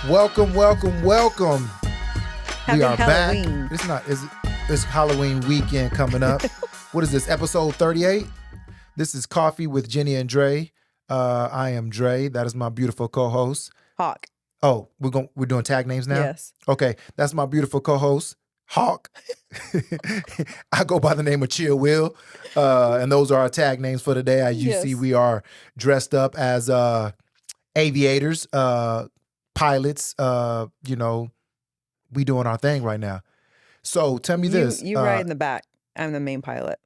Welcome, welcome, welcome. Happy We are Halloween. back. It's Halloween weekend coming up. What is this, episode 38? This is Coffee with Jenni and Dre. I am Dre. That is my beautiful co-host. Hawk. Oh, we're doing tag names now? Yes. Okay, that's my beautiful co-host, Hawk. I go by the name of Chill Will. And those are our tag names for today. As you see, we are dressed up as aviators, pilots, we doing our thing right now. So tell me this. You ride in the back. I'm the main pilot.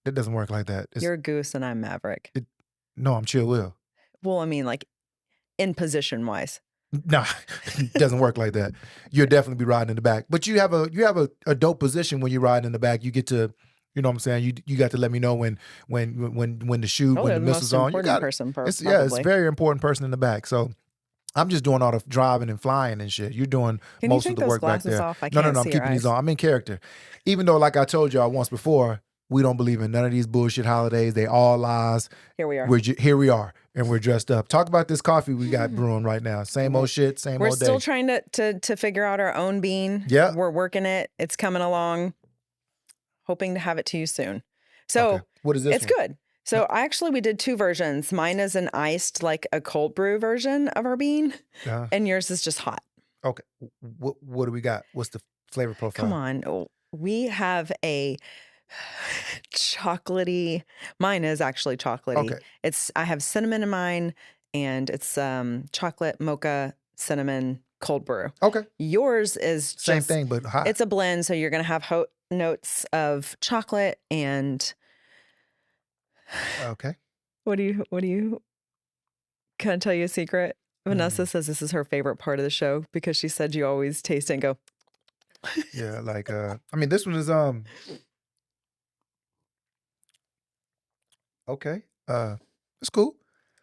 It doesn't work like that. You're Goose and I'm Maverick. No, I'm Chill Will. Well, I mean, like in position wise. Nah, it doesn't work like that. You'll definitely be riding in the back. But you have a dope position when you ride in the back. You get to, you know what I'm saying? You got to let me know when the shoot, when the missile's on. You got person it's a very important person in the back. So I'm just doing all the driving and flying and shit. You're doing most of the work back there. Off? No, I'm keeping these on. I'm in character. Even though, like I told y'all once before, we don't believe in none of these bullshit holidays. They all lies. Here we are. Here we are, and we're dressed up. Talk about this coffee we got brewing right now. Same old shit, same old day. We're still trying to figure out our own bean. Yeah. We're working it. It's coming along. Hoping to have it to you soon. So okay. What is this? It's good. So we did two versions. Mine is an iced, like a cold brew version of our bean, and yours is just hot. Okay. What do we got? What's the flavor profile? Come on. We have a chocolatey. Mine is actually chocolatey. Okay. I have cinnamon in mine, and it's chocolate mocha cinnamon cold brew. Okay. Yours is just, same thing but hot. It's a blend, so you're gonna have notes of chocolate and. Okay. What do you? Can I tell you a secret? Vanessa says this is her favorite part of the show because she said you always taste it and go. Yeah, like this one is okay. It's cool.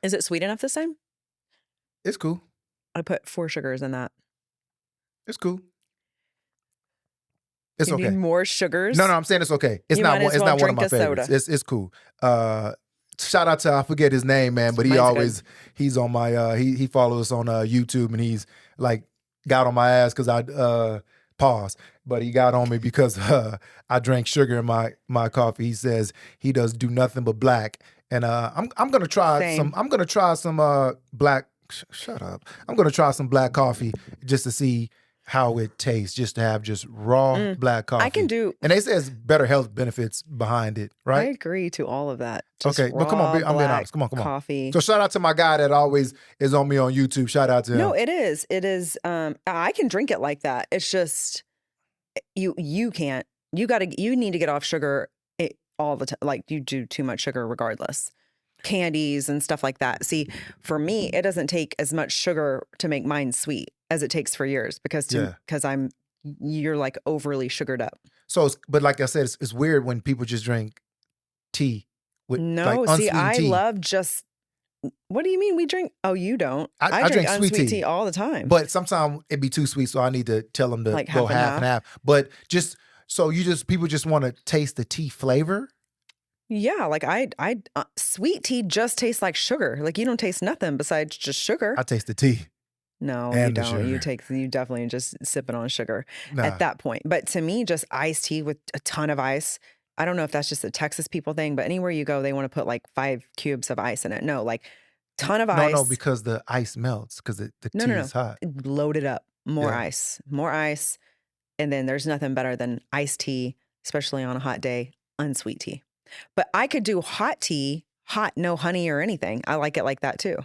Is it sweet enough this time? It's cool. I put 4 sugars in that. It's cool. It's okay. You need more sugars? No, I'm saying it's okay. It's not one of my favorites. It's cool. Shout out to, I forget his name, man, but he's on my he follows us on YouTube, and he's like got on my ass because I pause, but he got on me because I drank sugar in my coffee. He says he does do nothing but black, and I'm gonna try some black. Shut up. I'm gonna try some black coffee just to see how it tastes, just to have just raw black coffee. I can do. And they say it's better health benefits behind it, right? I agree to all of that. Just okay, but come on, I'm being honest. Come on. Coffee. So shout out to my guy that always is on me on YouTube. Shout out to him. No, it is. It is. I can drink it like that. It's just you can't. You need to get off sugar all the time. Like you do too much sugar regardless. Candies and stuff like that. See, for me, it doesn't take as much sugar to make mine sweet as it takes for yours because you're like overly sugared up. So, but like I said, it's weird when people just drink tea with I love just. What do you mean we drink? Oh, you don't. I drink unsweet tea all the time. But sometimes it'd be too sweet, so I need to tell them to like go half and half. But people just want to taste the tea flavor. Yeah, like I sweet tea just tastes like sugar. Like you don't taste nothing besides just sugar. I taste the tea. No, and you don't. Sugar. You definitely just sipping on sugar at that point. But to me, just iced tea with a ton of ice. I don't know if that's just a Texas people thing, but anywhere you go, they want to put like 5 cubes of ice in it. No, like ton of ice. No, because the ice melts because the tea is hot. Load it up. More ice. And then there's nothing better than iced tea, especially on a hot day, unsweet tea. But I could do hot tea, no honey or anything. I like it like that too.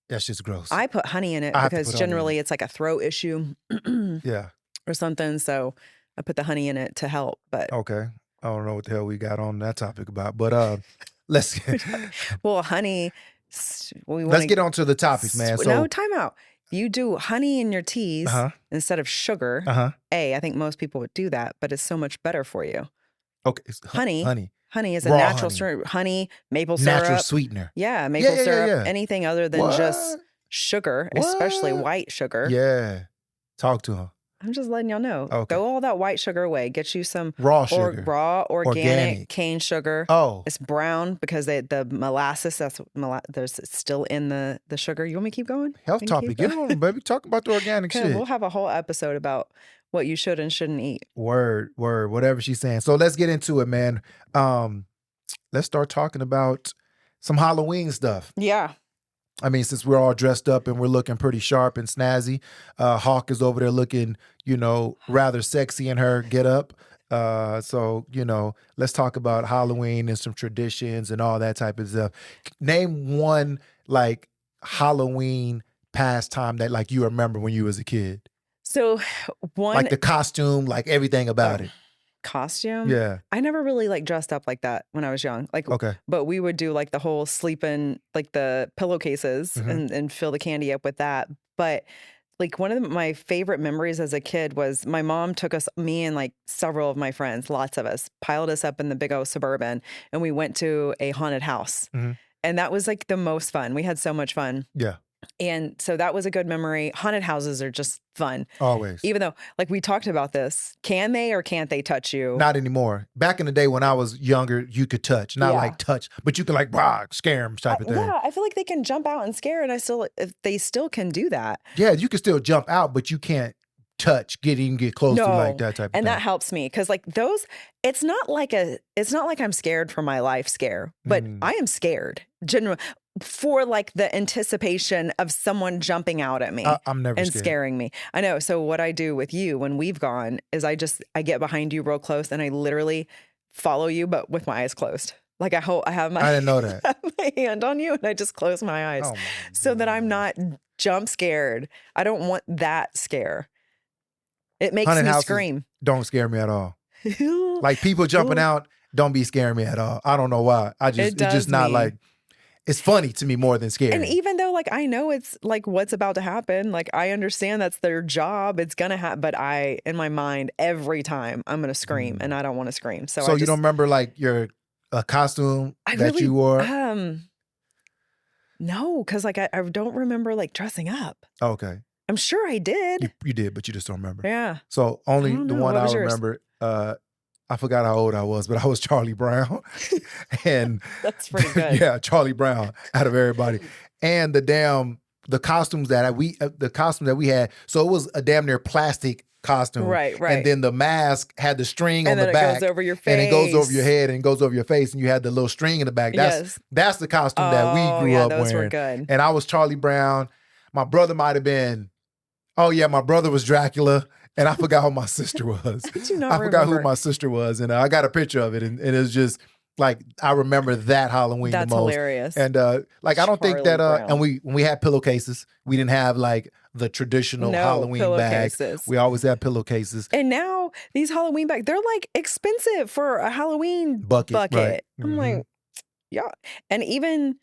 That's just gross. I put honey in it because generally it's like a throat issue. Yeah. Or something. So I put the honey in it to help. But okay. I don't know what the hell we got on that topic about. But let's well, honey. Let's get on to the topics, man. No, time out. You do honey in your teas instead of sugar. I think most people would do that, but it's so much better for you. Okay. Honey is a natural honey, maple syrup. Natural sweetener. Yeah, maple syrup, anything other than just sugar, especially white sugar. Yeah. Talk to him. I'm just letting y'all know. Okay. Go all that white sugar away. Get you some raw sugar, raw organic cane sugar. Oh, it's brown because the molasses there's still in the sugar. You want me to keep going? Health topic. Get on, baby. Talk about the organic shit. We'll have a whole episode about what you should and shouldn't eat. Word, whatever she's saying. So let's get into it, man. Let's start talking about some Halloween stuff. Yeah. I mean, since we're all dressed up and we're looking pretty sharp and snazzy, Hawk is over there looking, rather sexy in her get up. So, let's talk about Halloween and some traditions and all that type of stuff. Name one like Halloween pastime that like you remember when you was a kid. So one, like the costume, like everything about it. Costume? Yeah. I never really like dressed up like that when I was young. Like, okay. But we would do like the whole sleeping, like the pillowcases and fill the candy up with that. But like one of my favorite memories as a kid was my mom took me and like several of my friends, lots of us, piled us up in the big old Suburban, and we went to a haunted house. And that was like the most fun. We had so much fun. Yeah. And so that was a good memory. Haunted houses are just fun. Always. Even though, like we talked about this, can they or can't they touch you? Not anymore. Back in the day when I was younger, you could touch. Not like touch, but you could like, scare them type of thing. Yeah, I feel like they can jump out and scare, and they still can do that. Yeah, you can still jump out, but you can't touch, even get close to like that type of thing. And that helps me because like those, it's not like I'm scared for my life scare, but I am scared generally for like the anticipation of someone jumping out at me. I'm never and scared. Scaring me. I know. So what I do with you when we've gone is I get behind you real close and I literally follow you, but with my eyes closed. Like I have I didn't know that. my hand on you and I just close my eyes so that I'm not jump scared. I don't want that scare. It makes me scream. Don't scare me at all. Like people jumping out, don't be scaring me at all. I don't know why. It's just not like, it's funny to me more than scary. And even though like I know it's like what's about to happen, like I understand that's their job, it's gonna happen, but in my mind, every time I'm gonna scream and I don't want to scream. So you don't remember like your costume you wore? No, because like I don't remember like dressing up. Okay. I'm sure I did. You did, but you just don't remember. Yeah. So only the one I remember, I forgot how old I was, but I was Charlie Brown. And that's pretty good. Yeah, Charlie Brown out of everybody. And the costumes that we had, so it was a damn near plastic costume. Right. And then the mask had the string on the back. And then it goes over your face. And it goes over your head and goes over your face, and you had the little string in the back. That's the costume that we grew up those wearing. Were good. And I was Charlie Brown. My brother might have been, my brother was Dracula. And I forgot who my sister was. I forgot who my sister was. And I got a picture of it. And it's just like, I remember that Halloween the most. That's hilarious. And like, I don't think that, and when we had pillowcases, we didn't have like the traditional Halloween bags. We always had pillowcases. And now these Halloween bags, they're like expensive for a Halloween bucket. Right. I'm like, yeah. And even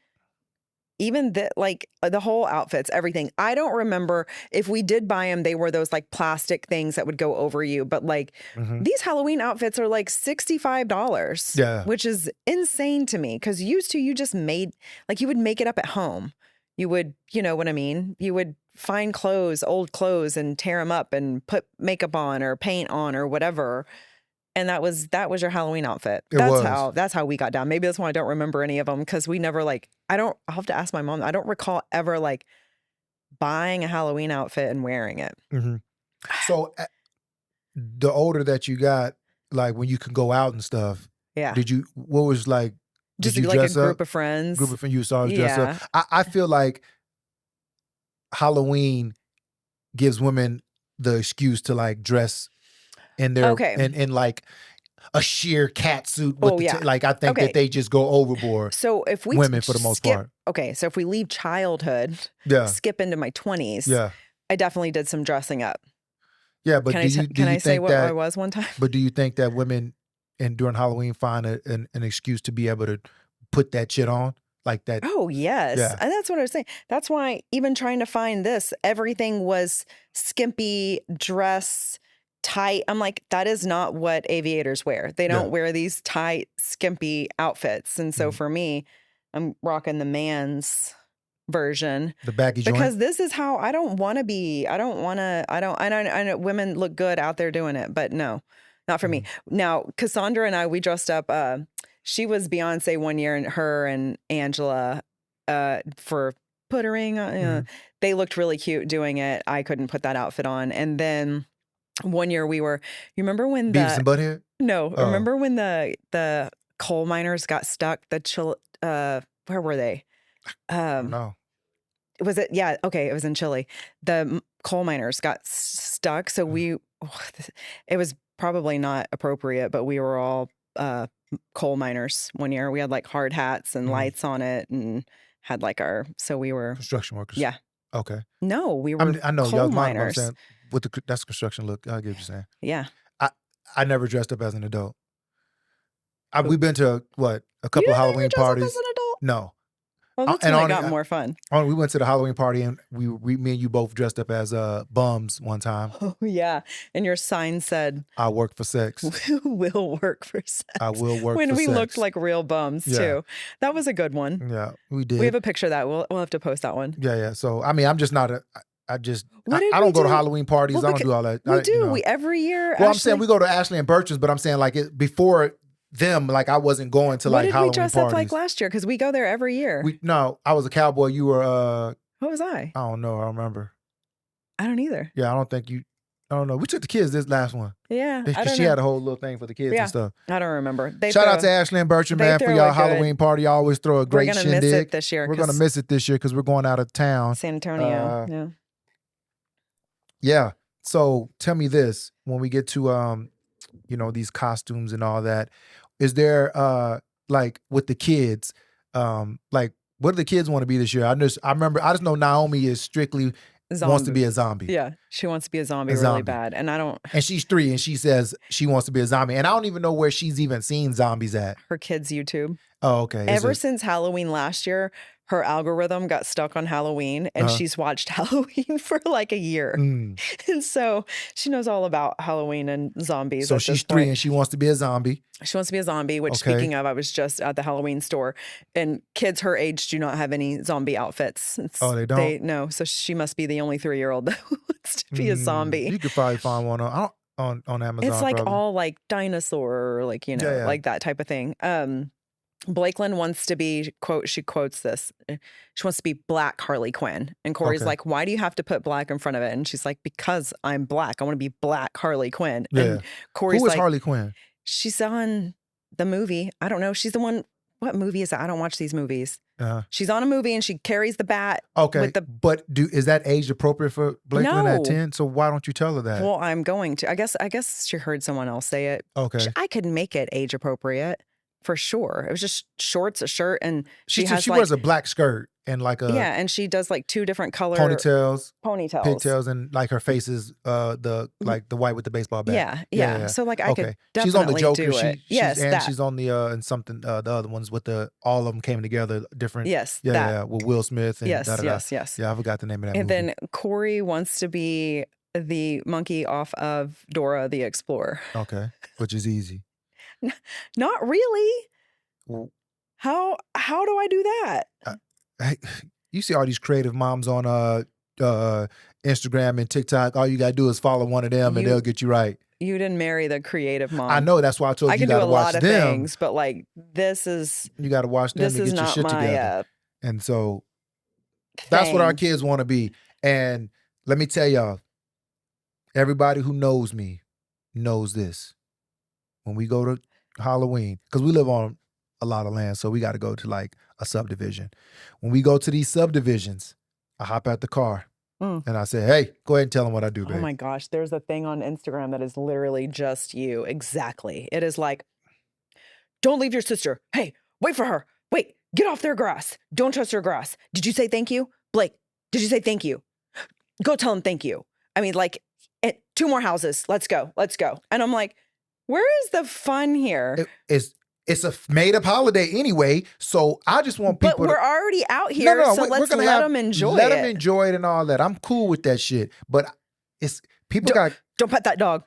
the whole outfits, everything. I don't remember if we did buy them, they were those like plastic things that would go over you. But like these Halloween outfits are like $65. Yeah. Which is insane to me. Cause you just made, like you would make it up at home. You would, you know what I mean? You would find old clothes and tear them up and put makeup on or paint on or whatever. And that was your Halloween outfit. That's how we got down. Maybe that's why I don't remember any of them because we never like, I'll have to ask my mom. I don't recall ever like buying a Halloween outfit and wearing it. So the older that you got, like when you could go out and stuff, what was like, just did you like dress a group up? of friends. Group of friends you saw dress up. I feel like Halloween gives women the excuse to like dress in their in like a sheer cat suit with like I think that they just go overboard. So if we women for the most part. Okay, so if we leave childhood, skip into my 20s, I definitely did some dressing up. Yeah, but can I say what I was one time? But do you think that women during Halloween find an excuse to be able to put that shit on? Like that? Oh, yes. Yeah. And that's what I was saying. That's why even trying to find this, everything was skimpy dress, tight. I'm like, that is not what aviators wear. They don't wear these tight, skimpy outfits. And so for me, I'm rocking the man's version. The baggy joint. Because this is how I don't want to be. I know women look good out there doing it, but no, not for me. Now, Cassandra and I, we dressed up. She was Beyonce one year, and her and Angela for puttering. They looked really cute doing it. I couldn't put that outfit on. And then one year you remember when Beavis and Butthead? No, remember when the coal miners got stuck? Where were they? No. Was it? Yeah. Okay. It was in Chile. The coal miners got stuck. So it was probably not appropriate, but we were all coal miners one year. We had like hard hats and lights on it and had like we were construction workers. Yeah. Okay. No, we were I know coal y'all miners. Saying, that's construction look. I get what you're saying. Yeah. I never dressed up as an adult. We've been to a couple of Halloween parties. Up as an adult? No. Well, that's when it got more fun. We went to the Halloween party and me and you both dressed up as bums one time. Oh yeah, and your sign said, "I work for sex." Will work for sex. I will work. When for we sex. Looked like real bums too. That was a good one. Yeah, we did. We have a picture of that. We'll have to post that one. Yeah. So I mean, I'm just not I don't go to Halloween parties. I don't do all that. We do. We every year. Well, I'm saying we go to Ashley and Bertrand's, but I'm saying like before them, like I wasn't going to like Halloween parties. What did we dress up like last year? Because we go there every year. No, I was a cowboy. You were What was I? I don't know. I don't remember. I don't either. Yeah, I don't know. We took the kids this last one. Yeah. Because she had a whole little thing for the kids and stuff. I don't remember. Shout out to Ashley and Bertrand, man, for y'all Halloween party. Y'all always throw a great shindig. We're going to miss it this year. We're going to miss it this year because we're going out of town. San Antonio. Yeah. So tell me this, when we get to these costumes and all that, is there like with the kids, like what do the kids want to be this year? I just know Naomi is strictly wants to be a zombie. Yeah, she wants to be a zombie really bad. And I don't. And she's 3 and she says she wants to be a zombie. And I don't even know where she's even seen zombies at. Her kids' YouTube. Oh, okay. Ever since Halloween last year, her algorithm got stuck on Halloween and she's watched Halloween for like a year. And so she knows all about Halloween and zombies. So she's 3 and she wants to be a zombie. She wants to be a zombie, which speaking of, I was just at the Halloween store and kids her age do not have any zombie outfits. They don't? No. So she must be the only 3-year-old that wants to be a zombie. You could probably find one on Amazon. It's like probably. all like dinosaur, like, like that type of thing. Blakelyn wants to be, she quotes this, she wants to be Black Harley Quinn. And Corey's like, why do you have to put black in front of it? And she's like, because I'm black. I want to be Black Harley Quinn. Yeah. And Corey's Who is Harley Quinn? She's on the movie. I don't know. She's the one. What movie is that? I don't watch these movies. She's on a movie and she carries the bat. Okay. But is that age appropriate for Blakelyn at 10? So why don't you tell her that? Well, I'm going to. I guess she heard someone else say it. Okay. I could make it age appropriate. For sure. It was just shorts, a shirt, and she wears a black skirt and like a and she does like 2 different color ponytails, pigtails, and like her face is the white with the baseball bat. Yeah. So like I could definitely she's on the Joker. do it. She's on the and something the other ones with all of them came together different. Yes, with Will Smith and yes. Yeah, I forgot the name of that. And movie. then Corey wants to be the monkey off of Dora the Explorer. Okay, which is easy. Not really. How do I do that? You see all these creative moms on Instagram and TikTok. All you gotta do is follow one of them, and they'll get you right. You didn't marry the creative mom. I know. That's why I told you. I can do a lot of things, but like this is you got to watch them to get your shit together. And so that's what our kids want to be. And let me tell y'all, everybody who knows me knows this. When we go to Halloween, because we live on a lot of land, so we got to go to like a subdivision. When we go to these subdivisions, I hop out the car and I say, hey, go ahead and tell them what I do, babe. Oh my gosh, there's a thing on Instagram that is literally just you. Exactly. It is like, don't leave your sister. Hey, wait for her. Wait, get off their grass. Don't touch their grass. Did you say thank you? Blake, did you say thank you? Go tell them thank you. I mean, like, 2 more houses. Let's go. And I'm like, where is the fun here? It's a made-up holiday anyway, so I just want people. But we're already out here, so let's let them enjoy it. Let them enjoy it and all that. I'm cool with that shit, but it's people don't pet that dog.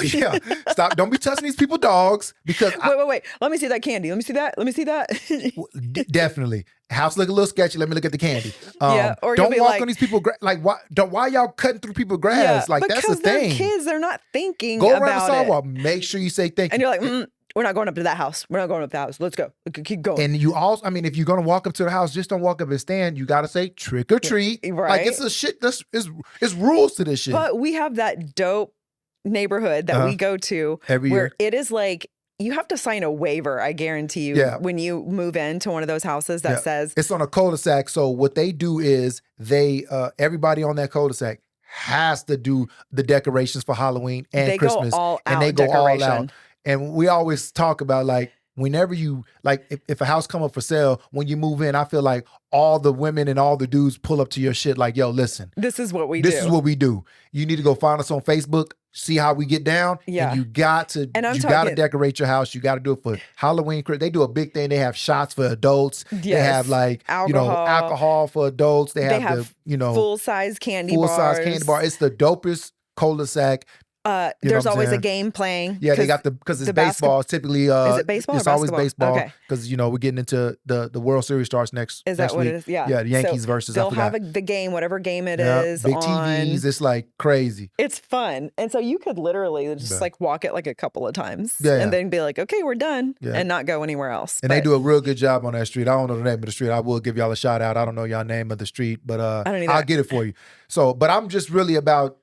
Yeah, stop! Don't be touching these people's dogs because wait. Let me see that candy. Let me see that. Definitely. House look a little sketchy. Let me look at the candy. or don't walk on these people. Why y'all cutting through people's grass? Like that's the thing. Because they're kids. They're not thinking. Go around the sidewalk. Make sure you say thank you. And you're like, we're not going up to that house. We're not going up to the house. Let's go. Keep going. And you also, I mean, if you're gonna walk up to the house, just don't walk up and stand. You gotta say trick or treat. Right. Like it's a shit. It's rules to this shit. But we have that dope neighborhood that we go to every where year. It is like you have to sign a waiver, I guarantee you, when you move into one of those houses that says it's on a cul-de-sac. So what they do is they everybody on that cul-de-sac has to do the decorations for Halloween and Christmas. And they go all out. And we always talk about like whenever you like if a house come up for sale, when you move in, I feel like all the women and all the dudes pull up to your shit like, yo, listen. This is what we do. This is what we do. You need to go find us on Facebook, see how we get down. Yeah. And you got to decorate your house. You got to do it for Halloween. They do a big thing. They have shots for adults. Yes. They have like, alcohol for adults. They have full-size candy bars. Full-size candy bar. It's the dopest cul-de-sac. There's always a game playing. Yeah, they got because it's baseball. It's typically is it baseball? It's or always basketball? baseball because we're getting into the World Series starts next. Is that what week. it is? Yeah, yeah. The Yankees versus. They'll have the game, whatever game it is. Big on. TVs. It's like crazy. It's fun, and so you could literally just like walk it like a couple of times, and then be like, okay, we're done, and not go anywhere else. And they do a real good job on that street. I don't know the name of the street. I will give y'all a shout out. I don't know y'all name of the street, but I'll get it for you. So, but I'm just really about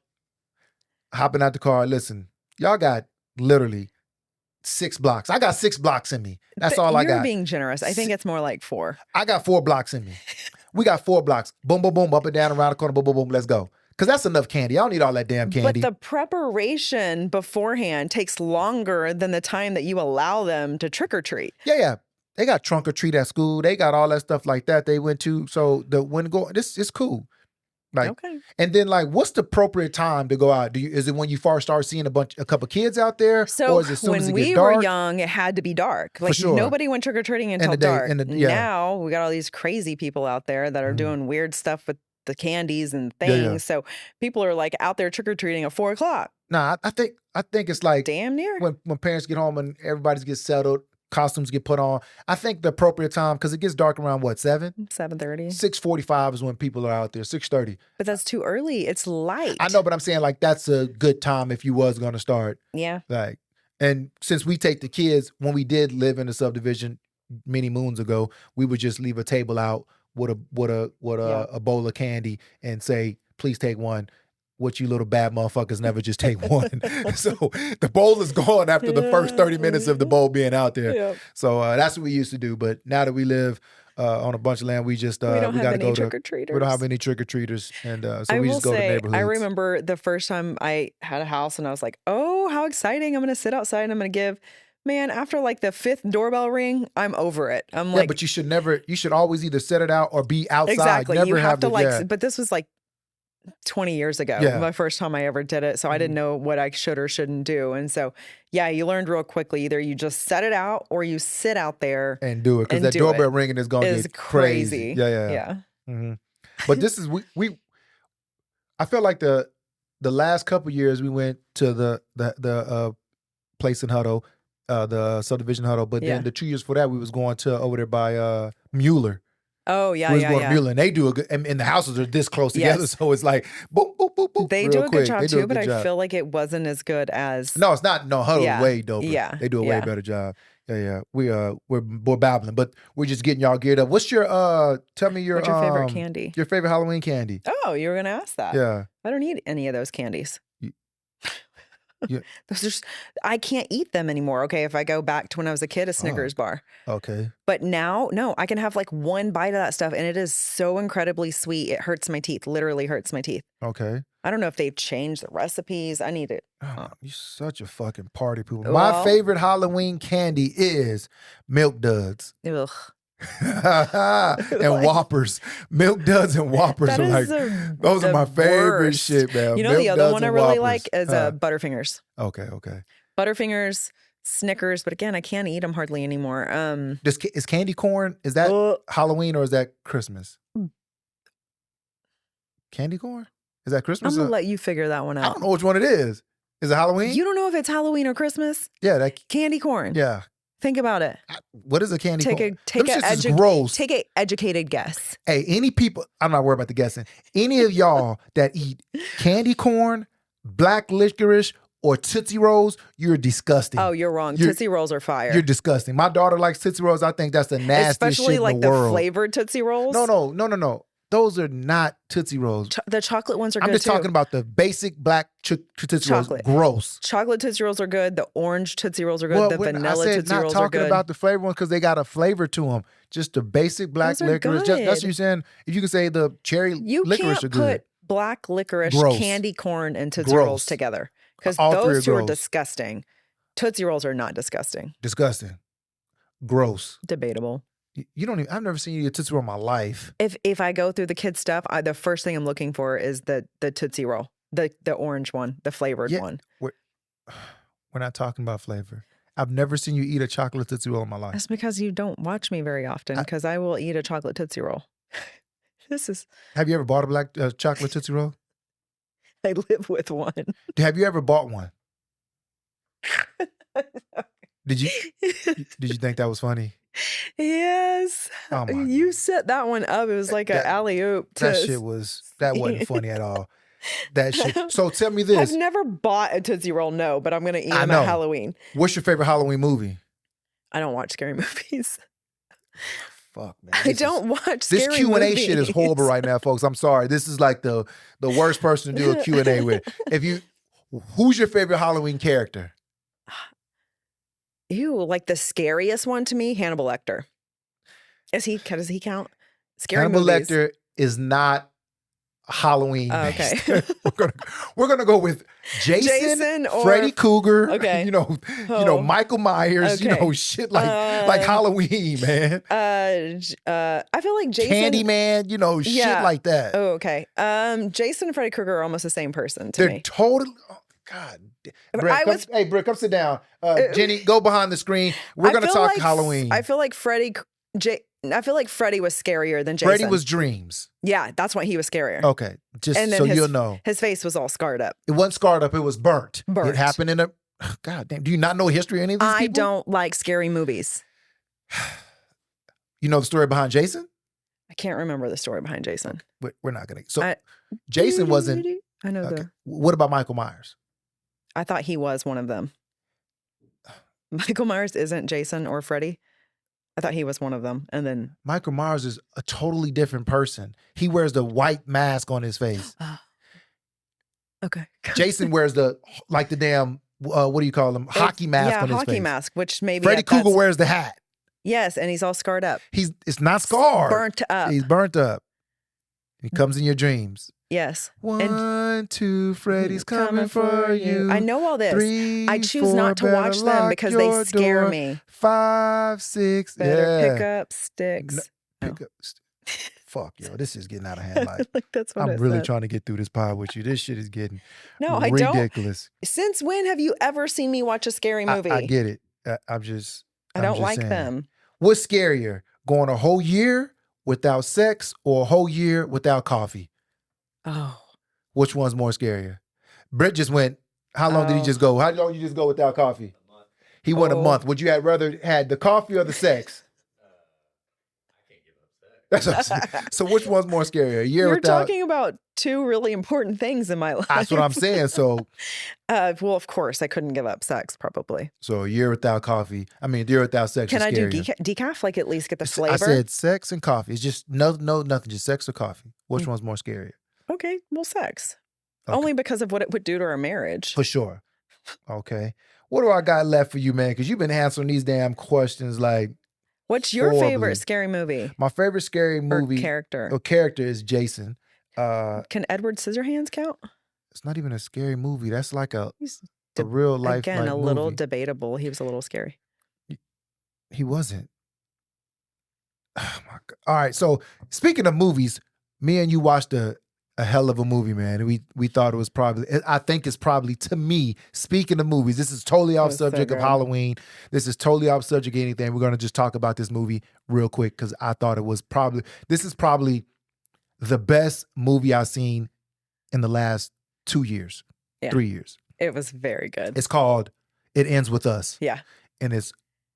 hopping out the car. Listen. Y'all got literally 6 blocks. I got 6 blocks in me. That's all I got. You're being generous. I think it's more like 4. I got 4 blocks in me. We got 4 blocks. Boom, boom, boom, up and down, around the corner, boom, boom, boom, let's go. Because that's enough candy. I don't need all that damn candy. But the preparation beforehand takes longer than the time that you allow them to trick or treat. Yeah. They got trunk or treat at school. They got all that stuff like that they went to. So this is cool. Like, okay. And then like, what's the appropriate time to go out? Is it when you first start seeing a couple kids out there? So or is it as soon when as it we get dark? were young, it had to be dark. Like nobody went trick-or-treating until dark. Now we got all these crazy people out there that are doing weird stuff with the candies and things. Yeah. So people are like out there trick-or-treating at 4 o'clock. Nah, I think it's like damn near when parents get home and everybody gets settled. Costumes get put on. I think the appropriate time, because it gets dark around what, 7? 7:30. 6:45 is when people are out there. 6:30. But that's too early. It's light. I know, but I'm saying like that's a good time if you was going to start. Yeah. Like, and since we take the kids, when we did live in the subdivision many moons ago, we would just leave a table out with a bowl of candy and say, please take one. What you little bad motherfuckers never just take one. So the bowl is gone after the first 30 minutes of the bowl being out there. Yep. So that's what we used to do. But now that we live on a bunch of land, we just we got to go trick-or-treaters. We don't have any trick-or-treaters. And so we just go to neighborhoods. I remember the first time I had a house and I was like, oh, how exciting. I'm going to sit outside and I'm going to give. Man, after like the 5th doorbell ring, I'm over it. I'm like, but you should always either set it out or be outside. Exactly. Never you have to yeah. But this was like 20 years ago, my first time I ever did it. So I didn't know what I should or shouldn't do. And so, you learned real quickly. Either you just set it out or you sit out there and do it. Because that doorbell ringing is going to get crazy. Yeah. Mm-hmm. But this is, I feel like the last couple years we went to the place in Hutto, the subdivision Hutto. But then the 2 years for that, we was going to over there by Mueller. Oh, yeah, we was going to Mueller, and they do a good, and the houses are this close together, so it's like, boop, boop, boop, boop. They do a good job too, but I feel like it wasn't as good as. No, it's not. No, Huddle's way doper. Yeah. They do a way better job. Yeah. We're babbling, but we're just getting y'all geared up. What's your, tell me what's your favorite candy? Your favorite Halloween candy. Oh, you were going to ask that. Yeah. I don't eat any of those candies. Yeah. I can't eat them anymore. Okay, if I go back to when I was a kid, a Snickers bar. Okay. But now, no, I can have like one bite of that stuff, and it is so incredibly sweet. It hurts my teeth. Literally hurts my teeth. Okay. I don't know if they've changed the recipes. I need it. Oh, you're such a fucking party pooper. My favorite Halloween candy is Milk Duds. Ugh. And Whoppers. Milk Duds and Whoppers are like, those are my favorite shit, man. You know, Milk the other Duds one I and really Whoppers. like is Butterfingers. Okay. Butterfingers, Snickers, but again, I can't eat them hardly anymore. Is candy corn, is that Halloween or is that Christmas? Candy corn? Is that Christmas? I'm going to let you figure that one out. I don't know which one it is. Is it Halloween? You don't know if it's Halloween or Christmas? Yeah. Candy corn. Yeah. Think about it. What is a candy corn? Take a educated guess. Hey, any people, I'm not worried about the guessing. Any of y'all that eat candy corn, black licorice, or Tootsie Rolls, you're disgusting. Oh, you're wrong. Tootsie Rolls are fire. You're disgusting. My daughter likes Tootsie Rolls. I think that's the nastiest shit in the world. Especially like the flavored Tootsie Rolls? No. Those are not Tootsie Rolls. The chocolate ones are good, I'm just talking about the basic black Tootsie Rolls. Gross. Chocolate Tootsie Rolls are good. The orange Tootsie Rolls are good. The vanilla Tootsie Rolls are good. I'm not talking about the flavor ones because they got a flavor to them. Just the basic black licorice. That's what you're saying. If you can say the cherry licorice are good. You can't put black licorice, candy corn, and Tootsie Rolls together because those two are disgusting. Tootsie Rolls are not disgusting. Disgusting. Gross. Debatable. You don't even. I've never seen you eat a Tootsie Roll in my life. If I go through the kids stuff, the first thing I'm looking for is the Tootsie Roll, the orange one, the flavored one. We're not talking about flavor. I've never seen you eat a chocolate Tootsie Roll in my life. That's because you don't watch me very often. Because I will eat a chocolate Tootsie Roll. Have you ever bought a black chocolate Tootsie Roll? I live with one. Have you ever bought one? Did you think that was funny? Yes. Oh my you set that one up. It was like an alley-oop. That wasn't funny at all. That shit. So tell me this. I've never bought a Tootsie Roll, no, but I'm going to eat them at Halloween. What's your favorite Halloween movie? I don't watch scary movies. Fuck, man. I don't watch scary movies. This Q&A shit is horrible right now, folks. I'm sorry. This is like the worst person to do a Q&A with. Who's your favorite Halloween character? Ew, like the scariest one to me, Hannibal Lecter. Does he count? Scary Hannibal movies. Lecter is not Halloween based. Okay. we're gonna go with Jason or Freddy Krueger. Okay. You know Michael Myers. Okay. Shit like Halloween, man. I feel like Jason, Candyman. Shit like that. Oh, okay. Jason and Freddy Krueger are almost the same person to me. They're totally. Oh, God. Hey, Britt, come sit down. Jenny, go behind the screen. We're going to talk Halloween. I feel like Freddy was scarier than Jason. Freddy was dreams. Yeah, that's why he was scarier. Okay, you'll know. His face was all scarred up. It wasn't scarred up. It was burnt. It happened in a... God damn. Do you not know history of any of these people? I don't like scary movies. You know the story behind Jason? I can't remember the story behind Jason. We're not going to... So, Jason wasn't... I know What about Michael Myers? I thought he was one of them. Michael Myers isn't Jason or Freddy. I thought he was one of them. And then Michael Myers is a totally different person. He wears the white mask on his face. Okay. Jason wears the damn, what do you call them? Hockey mask on his face. Yeah, hockey mask, which maybe Freddy Krueger wears the hat. Yes, and he's all scarred up. It's not scarred. Burnt up. He's burnt up. He comes in your dreams. Yes. 1, 2, Freddy's coming for you. I know all this. 3, I choose not to watch them because they scare me. 5, 6. Better pick up sticks. Fuck, yo, this is getting out of hand. That's what I'm really trying to get through this pod with you. This shit is getting ridiculous. I don't. Since when have you ever seen me watch a scary movie? I get it. I don't like them. What's scarier, going a whole year without sex or a whole year without coffee? Oh. Which one's more scarier? Britt just went, how long did he just go? How long did you just go without coffee? A month. He went a month. Would you have rather had the coffee or the sex? I can't give up sex. That's what I'm saying. So which one's more scarier? A year You're without... talking about two really important things in my life. That's what I'm saying. So, well, of course, I couldn't give up sex, probably. So a year without coffee. A year without sex. Can I do decaf? Like at least get the flavor. I said sex and coffee. It's just nothing. Just sex or coffee. Which one's more scarier? Okay, well, sex. Okay. Only because of what it would do to our marriage. For sure. Okay. What do I got left for you, man? Because you've been answering these damn questions like. What's your favorite scary movie? My favorite scary movie character is Jason. Can Edward Scissorhands count? It's not even a scary movie. That's like a real life. Again, a little debatable. He was a little scary. He wasn't. Oh my God. All right. So speaking of movies, me and you watched a hell of a movie, man. We thought it was I think it's probably, to me, speaking of movies, this is totally off subject of Halloween. This is totally off subject of anything. We're going to just talk about this movie real quick because I thought this is probably the best movie I've seen in the last 2 years, 3 years. It was very good. It's called It Ends With Us. Yeah. And it's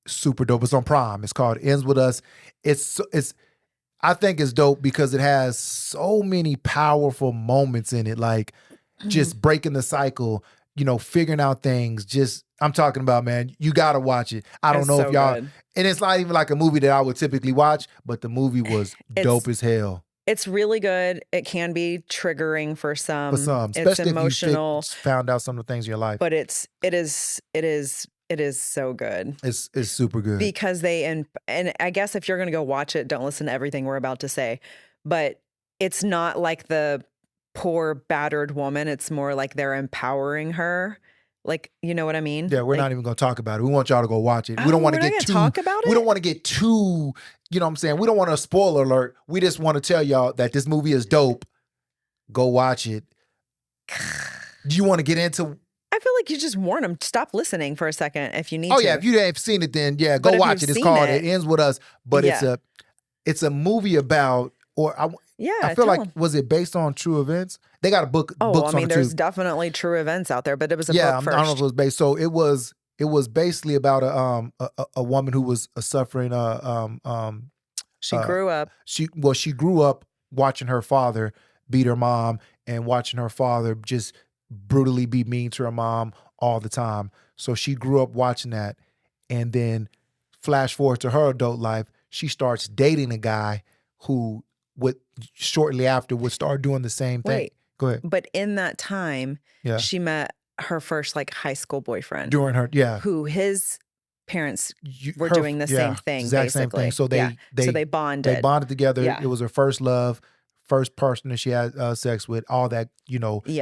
super dope. It's on Prime. It's called Ends With Us. It's I think it's dope because it has so many powerful moments in it, like just breaking the cycle, figuring out things. Just, I'm talking about, man, you got to watch it. I don't know if y'all, and it's not even like a movie that I would typically watch, but the movie was dope as hell. It's really good. It can be triggering for some. Especially it's emotional. If you found out some of the things in your life. But it is so good. It's super good. Because and I guess if you're going to go watch it, don't listen to everything we're about to say. But it's not like the poor battered woman. It's more like they're empowering her. Like, you know what I mean? Yeah, we're not even going to talk about it. We want y'all to go watch it. We don't want to get too talk about it. We don't want to get too, you know what I'm saying? We don't want a spoiler alert. We just want to tell y'all that this movie is dope. Go watch it. Do you want to get into? I feel like you just warn them. Stop listening for a second if you need to. Oh yeah, if you ain't seen it, then yeah, go watch it. It's called It Ends With Us. But it's a movie about, I feel like, was it based on true events? They got a book. Books on it there's too. Definitely true events out there, but it was a book first. I don't know if it was based. So it was basically about a woman who was suffering. She grew up. She grew up watching her father beat her mom and watching her father just brutally be mean to her mom all the time. So she grew up watching that, and then flash forward to her adult life, she starts dating a guy who shortly after would start doing the same thing. Wait, go ahead. But in that time, she met her first high school boyfriend. During her, who his parents were doing the same thing, exact basically. Same thing. So they bonded. They bonded together. Yeah. It was her first love, first person that she had sex with, all that,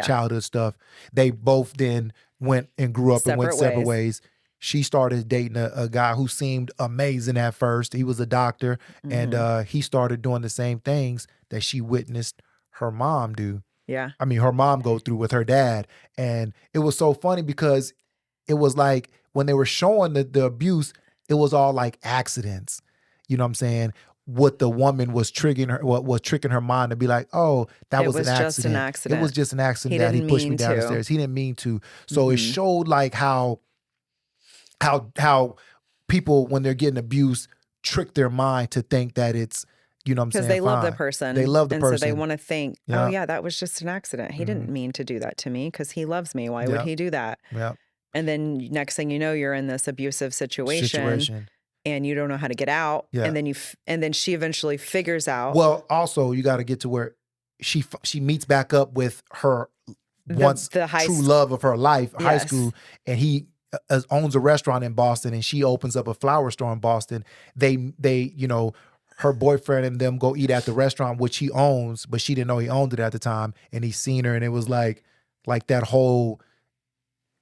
childhood stuff. They both then went and grew up and went separate ways. She started dating a guy who seemed amazing at first. He was a doctor, and he started doing the same things that she witnessed her mom do. Yeah. I mean, her mom go through with her dad. And it was so funny because it was like when they were showing the abuse, it was all like accidents. You know what I'm saying? What the woman was tricking her mind to be like, oh, that was an accident. Just an accident. It was just an accident that he pushed me down the stairs. He didn't mean to. So it showed like how people, when they're getting abused, trick their mind to think that it's, you know what I'm saying? Because they love the person. They love the person. And so they want to think, oh yeah, that was just an accident. He didn't mean to do that to me because he loves me. Why would he do that? Yeah. And then next thing you know, you're in this abusive situation. And you don't know how to get out. Yeah. And then she eventually figures out. Well, also you got to get to where she meets back up with her true love of her life, high school, and he owns a restaurant in Boston, and she opens up a flower store in Boston. They her boyfriend and them go eat at the restaurant, which he owns, but she didn't know he owned it at the time. And he's seen her, and it was like that whole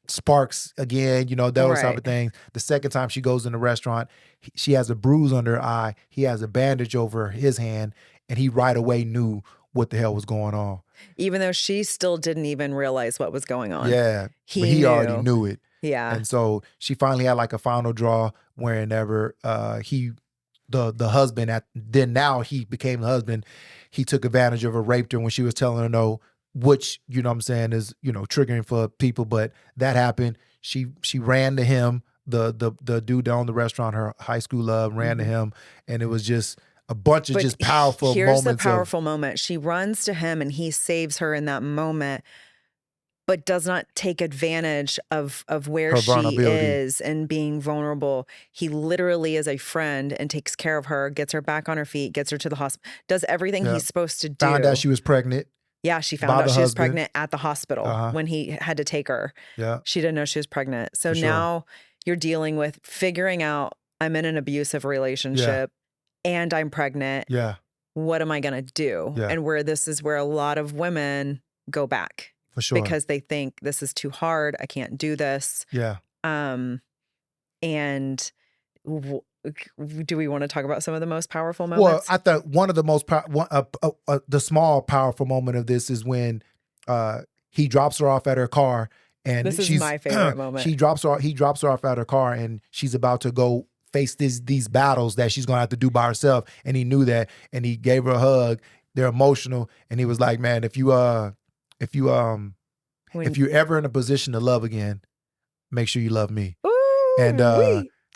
sparks again, those type of things. The second time she goes in the restaurant, she has a bruise under her eye. He has a bandage over his hand, and he right away knew what the hell was going on. Even though she still didn't even realize what was going on. Yeah, he already knew it. Yeah. And so she finally had like a final draw whenever the husband now he became the husband. He took advantage of her, raped her when she was telling her no, which, you know what I'm saying, is, triggering for people, but that happened. She ran to him, the dude that owned the restaurant, her high school love, ran to him, and it was just a bunch of just powerful moments. Here's the powerful moment. She runs to him and he saves her in that moment, but does not take advantage of where she is and being vulnerable. He literally is a friend and takes care of her, gets her back on her feet, gets her to the hospital, does everything he's supposed to do. Found out she was pregnant. Yeah, she found out she was pregnant at the hospital when he had to take her. Yeah. She didn't know she was pregnant. So now you're dealing with figuring out, I'm in an abusive relationship and I'm pregnant. Yeah. What am I going to do? Yeah. And this is where a lot of women go back. For sure. Because they think this is too hard. I can't do this. Yeah. And do we want to talk about some of the most powerful moments? Well, I thought one of the most the small powerful moment of this is when he drops her off at her car, and this is my favorite moment. He drops her off at her car, and she's about to go face these battles that she's gonna have to do by herself, and he knew that, and he gave her a hug. They're emotional, and he was like, "Man, if you're ever in a position to love again, make sure you love me." Ooh, and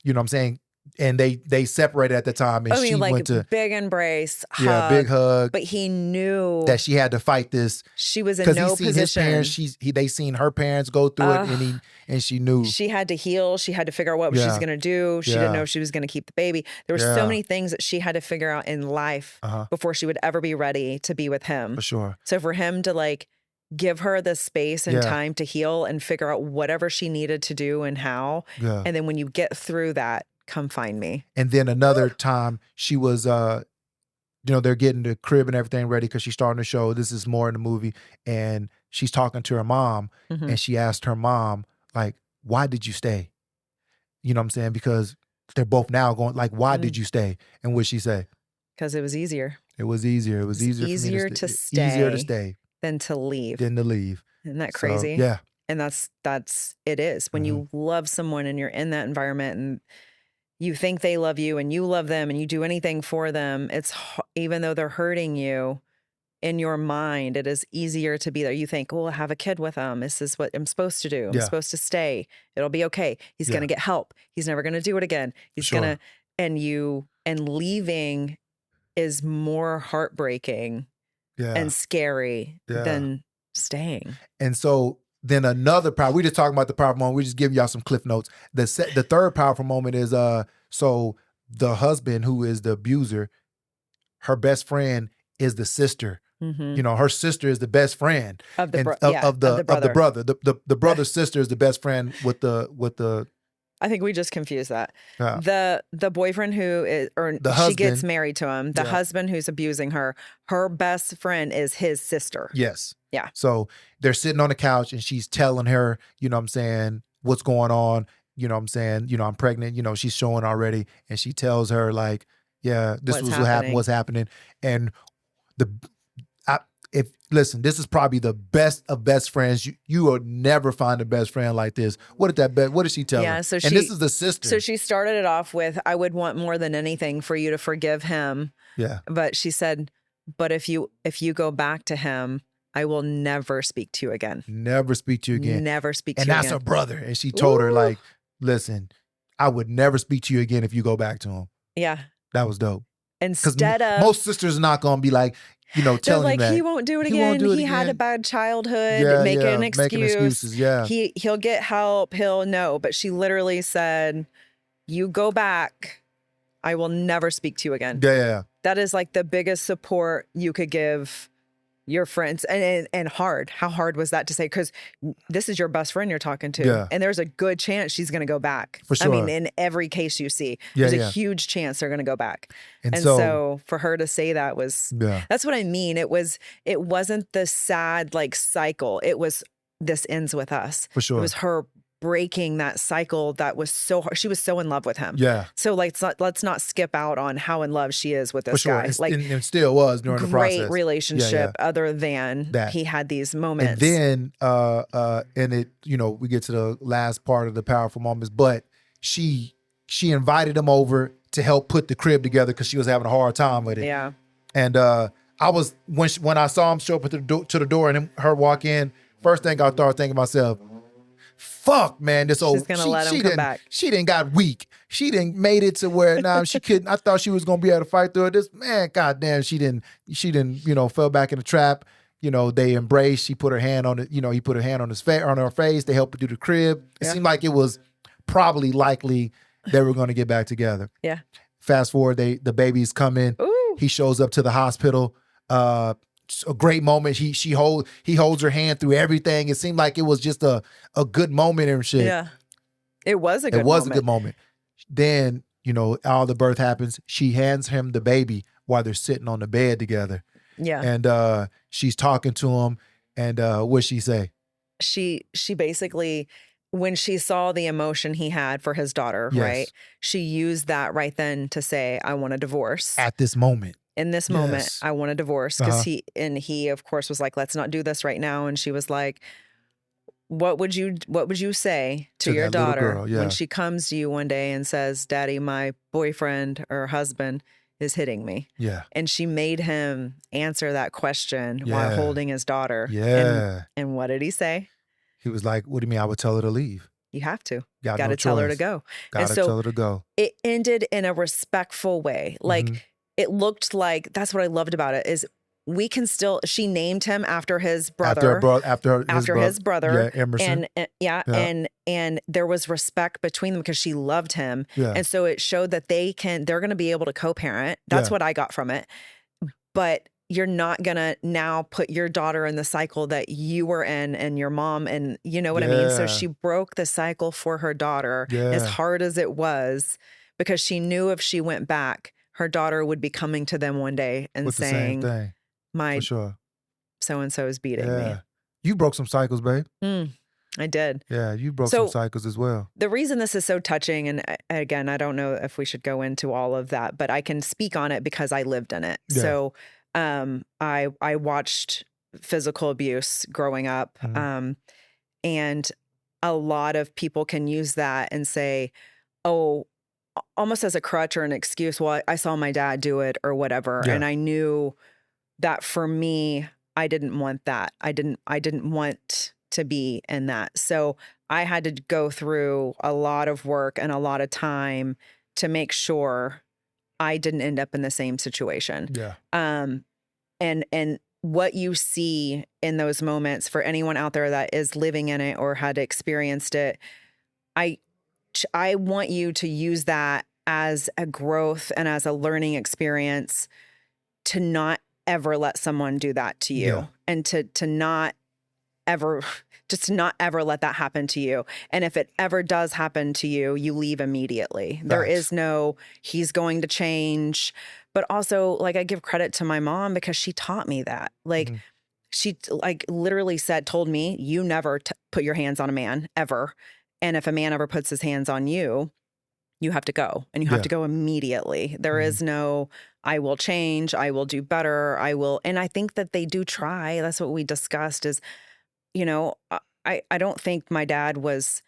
you know what I'm saying? and they separated at the time, and she like went to big embrace, hug, big hug. But he knew that she had to fight this. She was in no position. His parents, they seen her parents go through it, and she knew she had to heal. She had to figure out what she was going to do. She didn't know if she was going to keep the baby. There were so many things that she had to figure out in life before she would ever be ready to be with him. For sure. So for him to like give her the space and time to heal and figure out whatever she needed to do and how, and then when you get through that, come find me. And then another time she was, they're getting the crib and everything ready because she's starting the show. This is more in the movie. And she's talking to her mom, and she asked her mom, like, why did you stay? You know what I'm saying? Because they're both now going, like, why did you stay? And what'd she say? Because it was easier. It was easier. It was easier for me to stay. Easier to stay. Than to leave. Isn't that crazy? So, yeah. And it is. When you love someone and you're in that environment and you think they love you and you love them and you do anything for them, even though they're hurting you, in your mind, it is easier to be there. You think, well, have a kid with them. This is what I'm supposed to do. I'm supposed to stay. It'll be okay. He's going to get help. He's never going to do it again. He's going to, and leaving is more heartbreaking and scary than staying. And so then another power, we just talking about the powerful moment. We just giving y'all some cliff notes. The third powerful moment is, so the husband who is the abuser, her best friend is the sister. You know, her sister is the best friend of the brother. The brother's sister is the best friend with the. I think we just confused that. The boyfriend who is, or the husband, she gets married to him. The husband who's abusing her. Her best friend is his sister. Yes. Yeah. So they're sitting on the couch and she's telling her, you know what I'm saying, what's going on. You know what I'm saying, I'm pregnant. You know, she's showing already, and she tells her like, yeah, this was what happened. What's happening, and listen, this is probably the best of best friends. You will never find a best friend like this. What did she tell her? So and this is the sister. So she started it off with, I would want more than anything for you to forgive him. Yeah. But she said, but if you go back to him, I will never speak to you again. Never speak to you again. Never speak to you again. again. And that's her brother. And she told her like, listen, I would never speak to you again if you go back to him. Yeah. That was dope. Instead of most sisters are not going to be like, telling like, him that he won't do it again. He had a bad childhood. Making an excuse. Making excuses. Yeah. He'll get help. He'll know. But she literally said, "You go back. I will never speak to you again." Yeah. That is like the biggest support you could give your friends, and hard. How hard was that to say? Because this is your best friend you're talking to, and there's a good chance she's going to go back. For sure. I mean, in every case you see, there's a huge chance they're going to go back. And so for her to say that was, that's what I mean. It wasn't the sad like cycle. It was, this ends with us. For sure. It was her breaking that cycle that was so hard. She was so in love with him. Yeah. So like, let's not skip out on how in love she is with this guy. Like, and still was during the process. Great relationship, other than that. He had these moments. And then, and it, we get to the last part of the powerful moments, but she invited him over to help put the crib together because she was having a hard time with it. Yeah. And I was, when I saw him show up to the door and her walk in, first thing I started thinking to myself, fuck, man, this old, she's gonna let him come back. She didn't got weak. She didn't made it to where now she couldn't. I thought she was gonna be able to fight through it. This man, goddamn, she didn't, fell back in the trap. They embraced. She put her hand on it. He put her hand on her face. They helped her do the crib. It seemed like it was probably likely they were gonna get back together. Yeah. Fast forward, the babies come in. Ooh. He shows up to the hospital. A great moment. He holds her hand through everything. It seemed like it was just a good moment and shit. Yeah. It was a good moment. It was a good moment. Then, all the birth happens. She hands him the baby while they're sitting on the bed together. Yeah. And she's talking to him. And what'd she say? She basically, when she saw the emotion he had for his daughter, right? She used that right then to say, I want a divorce. At this moment. In this moment, I want a divorce. Because he of course was like, let's not do this right now. And she was like, what would you say to your daughter when she comes to you one day and says, Daddy, my boyfriend or husband is hitting me? Yeah. And she made him answer that question while holding his daughter. Yeah. And what did he say? He was like, what do you mean? I would tell her to leave. you have to. Got to no tell her to choice. go. Got to tell her to go. It ended in a respectful way. Like it looked like, that's what I loved about it, is we can still, she named him after his brother. After his brother. Yeah, Emerson. And there was respect between them because she loved him. Yeah. And so it showed that they're going to be able to co-parent. That's what I got from it. But you're not going to now put your daughter in the cycle that you were in and your mom, and you know what I mean? So she broke the cycle for her daughter, as hard as it was, because she knew if she went back, her daughter would be coming to them one day and with saying, the same thing. my for sure. So-and-so is beating me. You broke some cycles, babe. I did. Yeah, you broke some cycles as well. The reason this is so touching, and again, I don't know if we should go into all of that, but I can speak on it because I lived in it. Yeah. So I watched physical abuse growing up, and a lot of people can use that and say, oh, almost as a crutch or an excuse, well, I saw my dad do it or whatever. Yeah. And I knew that for me, I didn't want that. I didn't want to be in that. So I had to go through a lot of work and a lot of time to make sure I didn't end up in the same situation. Yeah. And what you see in those moments, for anyone out there that is living in it or had experienced it, I want you to use that as a growth and as a learning experience, to not ever let someone do that to you, and to not ever, just to not ever let that happen to you. And if it ever does happen to you, you leave immediately. Thanks. There is no, he's going to change. But also, like, I give credit to my mom because she taught me that. Like, she like literally told me, you never put your hands on a man ever. And if a man ever puts his hands on you, you have to go, and you have to go immediately. There is no, I will change, I will do better, I will. And I think that they do try. That's what we discussed is, you know, I don't think my dad was,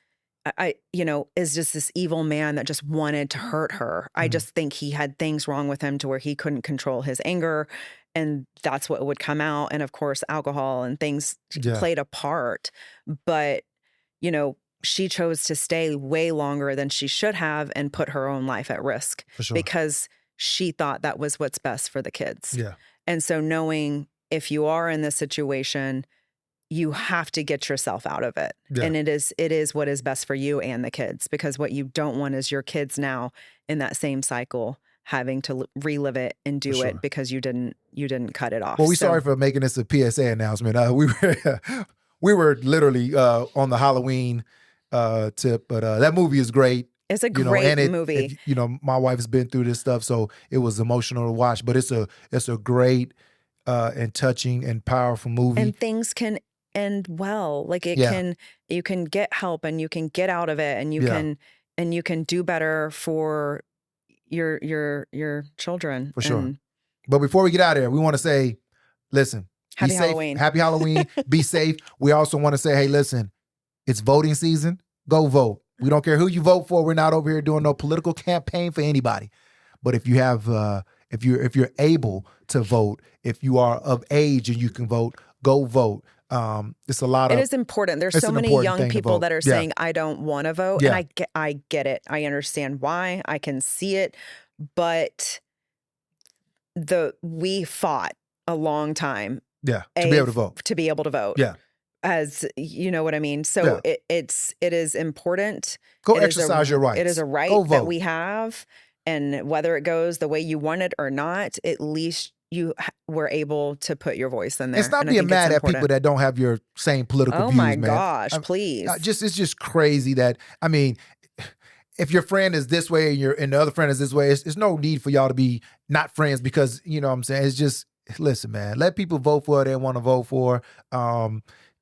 is just this evil man that just wanted to hurt her. I just think he had things wrong with him to where he couldn't control his anger, and that's what would come out. And of course, alcohol and things played a part. But, you know, she chose to stay way longer than she should have and put her own life at risk because she thought that was what's best for the kids. Yeah. And so knowing if you are in this situation, you have to get yourself out of it. Yeah. And it is what is best for you and the kids, because what you don't want is your kids now in that same cycle having to relive it and do it because you didn't cut it off. Well, we're sorry for making this a PSA announcement. We were literally on the Halloween tip, but that movie is great. It's a great movie. My wife's been through this stuff, so it was emotional to watch. But it's a great and touching and powerful movie. And things can end well. Like you can get help, and you can get out of it, and you can do better for your children. For sure. But before we get out of here, we want to say, listen, Happy Halloween. Happy Halloween. Be safe. We also want to say, hey, listen, it's voting season. Go vote. We don't care who you vote for. We're not over here doing no political campaign for anybody. But if you have, if you're able to vote, if you are of age and you can vote, go vote. It's a lot of. It is important. There's so many young people that are saying, I don't want to vote. And I get it. I understand why. I can see it. But we fought a long time. Yeah. To be able to vote. To be able to vote. Yeah. As you know what I mean? So it is important. Go exercise your rights. It is a right that we have. And whether it goes the way you want it or not, at least you were able to put your voice in there. It's not being mad at people that don't have your same political views, man. Oh my gosh, please. It's just crazy that, I mean, if your friend is this way and the other friend is this way, it's no need for y'all to be not friends, because, you know what I'm saying? It's just, listen, man, let people vote for what they want to vote for.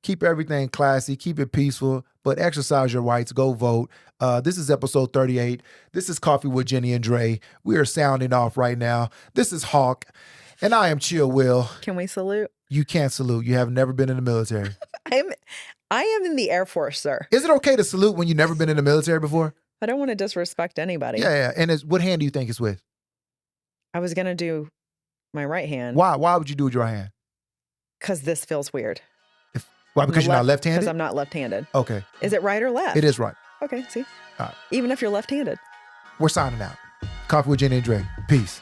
Keep everything classy, keep it peaceful, but exercise your rights. Go vote. This is episode 38. This is Coffee with Jenni and Dre. We are sounding off right now. This is Hawk, and I am Chill Will. Can we salute? You can't salute. You have never been in the military. I am in the Air Force, sir. Is it okay to salute when you've never been in the military before? I don't want to disrespect anybody. Yeah. And what hand do you think it's with? I was going to do my right hand. Why? Why would you do with your right hand? Because this feels weird. Why? Because you're not left-handed? Because I'm not left-handed. Okay. Is it right or left? It is right. Okay, see? All right. Even if you're left-handed. We're signing out. Coffee with Jenni and Dre. Peace.